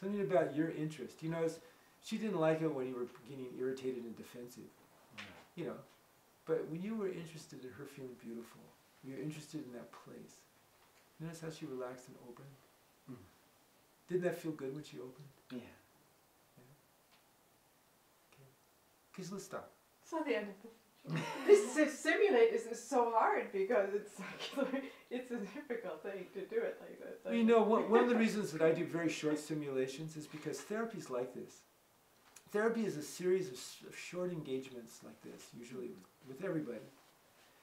Something about your interest. You know, she didn't like it when you were getting irritated and defensive. You know, but when you were interested in her feeling beautiful, you were interested in that place. Notice how she relaxed and opened? Didn't that feel good when she opened? Yeah. Okay, so let's stop. So the end of this simulate is so hard because it's like, it's a difficult thing to do it like that. Well, you know, one of the reasons that I do very short simulations is because therapy is like this. Therapy is a series of short engagements like this, usually with everybody.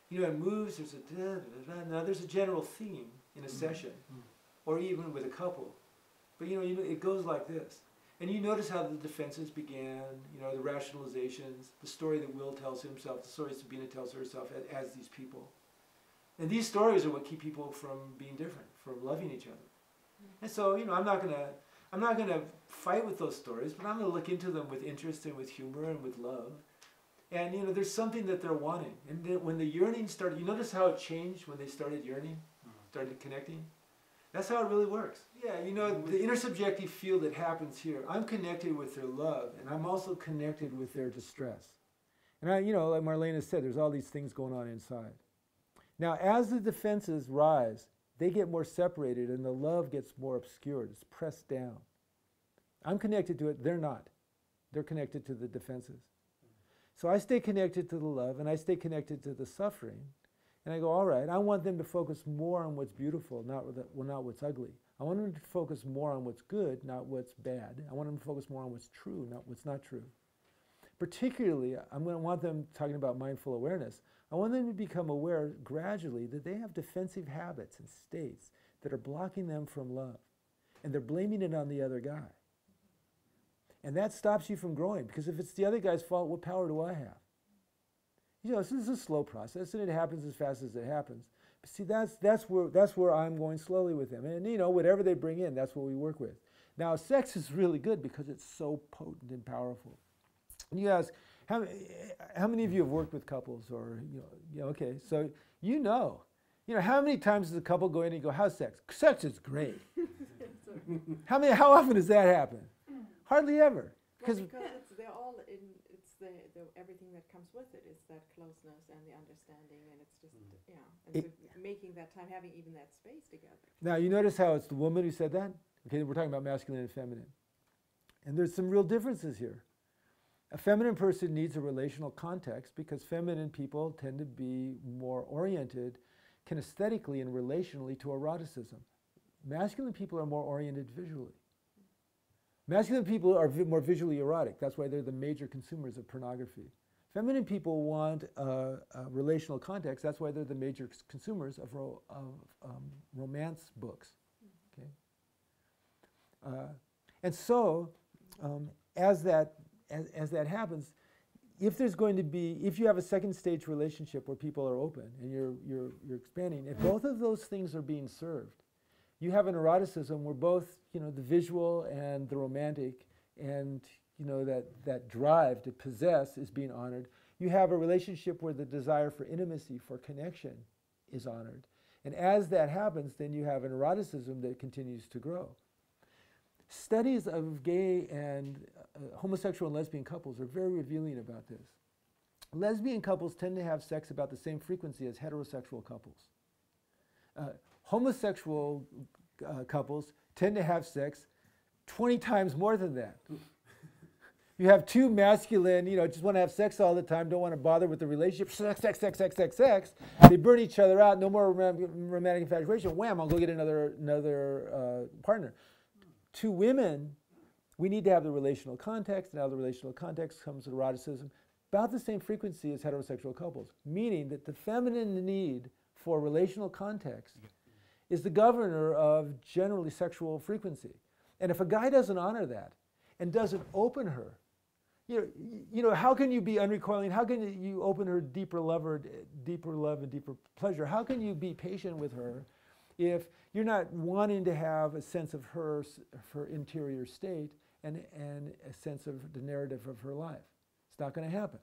You know, it moves, there's a da-da-da-da. Now there's a general theme in a session, or even with a couple. But you know, it goes like this. And you notice how the defenses began, you know, the rationalizations, the story that Will tells himself, the stories Sabina tells herself as these people. And these stories are what keep people from being different, from loving each other. And so, you know, I'm not gonna fight with those stories, but I'm gonna look into them with interest and with humor and with love. And you know, there's something that they're wanting. And then when the yearning started, you notice how it changed when they started yearning, started connecting? That's how it really works. Yeah, you know, the intersubjective field that happens here, I'm connected with their love, and I'm also connected with their distress. And you know, like Marlena said, there's all these things going on inside. Now, as the defenses rise, they get more separated, and the love gets more obscured. It's pressed down. I'm connected to it. They're not. They're connected to the defenses. So I stay connected to the love, and I stay connected to the suffering. And I go, all right, I want them to focus more on what's beautiful, not what's ugly. I want them to focus more on what's good, not what's bad. I want them to focus more on what's true, not what's not true. Particularly, I'm going to want them, talking about mindful awareness, I want them to become aware gradually that they have defensive habits and states that are blocking them from love. And they're blaming it on the other guy. And that stops you from growing, because if it's the other guy's fault, what power do I have? You know, this is a slow process, and it happens as fast as it happens. But see, that's where I'm going slowly with them. And you know, whatever they bring in, that's what we work with. Now, sex is really good because it's so potent and powerful. And you ask, how many of you have worked with couples, or okay, so you know, how many times does a couple go in and you go, how's sex? Sex is great. How often does that happen? Hardly ever. Well, because they're all in. It's everything that comes with it. It's that closeness and the understanding, and it's just and so making that time, having even that space together. Now you notice how it's the woman who said that. Okay, we're talking about masculine and feminine, and there's some real differences here. A feminine person needs a relational context because feminine people tend to be more oriented kinesthetically and relationally to eroticism. Masculine people are more oriented visually. Masculine people are more visually erotic. That's why they're the major consumers of pornography. Feminine people want a relational context. That's why they're the major consumers of romance books. Okay? And so, as that happens, if you have a second stage relationship where people are open and you're expanding, if both of those things are being served, you have an eroticism where both, the visual and the romantic and, that drive to possess is being honored. You have a relationship where the desire for intimacy, for connection is honored. And as that happens, then you have an eroticism that continues to grow. Studies of gay and homosexual and lesbian couples are very revealing about this. Lesbian couples tend to have sex about the same frequency as heterosexual couples. Homosexual couples tend to have sex 20 times more than that. You have two masculine, just want to have sex all the time, don't want to bother with the relationship, sex. They burn each other out, no more romantic infatuation. Wham, I'll go get another partner. Two women, we need to have the relational context, and out of the relational context comes eroticism, about the same frequency as heterosexual couples, meaning that the feminine need for relational context is the governor of generally sexual frequency. And if a guy doesn't honor that and doesn't open her, how can you be unrecoiling? How can you open her deeper love and deeper pleasure? How can you be patient with her if you're not wanting to have a sense of her interior state and a sense of the narrative of her life? It's not going to happen.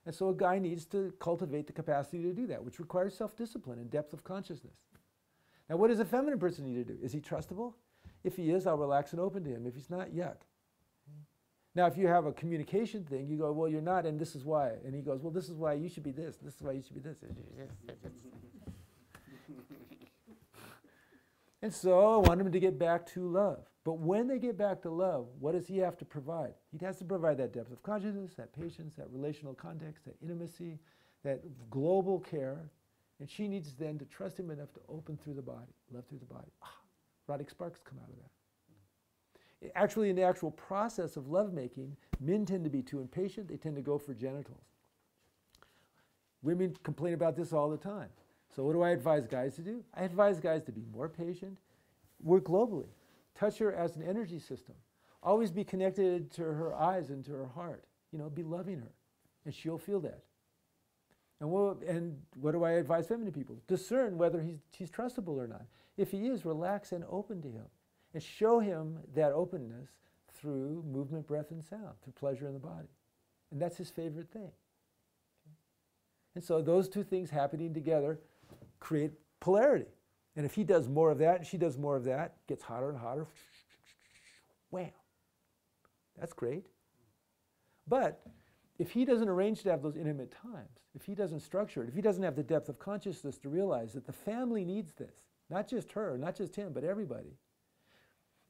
And so a guy needs to cultivate the capacity to do that, which requires self-discipline and depth of consciousness. Now, what does a feminine person need to do? Is he trustable? If he is, I'll relax and open to him. If he's not, yuck. Now, if you have a communication thing, you go, well, you're not, and this is why. And he goes, well, this is why you should be this. This is why you should be this. And so I want him to get back to love. But when they get back to love, what does he have to provide? He has to provide that depth of consciousness, that patience, that relational context, that intimacy, that global care. And she needs then to trust him enough to open through the body, love through the body. Erotic sparks come out of that. Actually, in the actual process of lovemaking, men tend to be too impatient. They tend to go for genitals. Women complain about this all the time. So what do I advise guys to do? I advise guys to be more patient, work globally, touch her as an energy system. Always be connected to her eyes and to her heart. Be loving her, and she'll feel that. And what do I advise feminine people? Discern whether he's trustable or not. If he is, relax and open to him. And show him that openness through movement, breath, and sound, through pleasure in the body. And that's his favorite thing. And so those two things happening together create polarity. And if he does more of that and she does more of that, it gets hotter and hotter. Wham! That's great. But if he doesn't arrange to have those intimate times, if he doesn't structure it, if he doesn't have the depth of consciousness to realize that the family needs this, not just her, not just him, but everybody.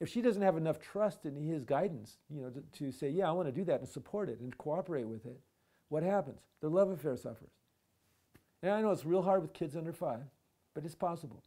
If she doesn't have enough trust in his guidance, to say, yeah, I want to do that and support it and cooperate with it, what happens? Their love affair suffers. And I know it's real hard with kids under 5, but it's possible.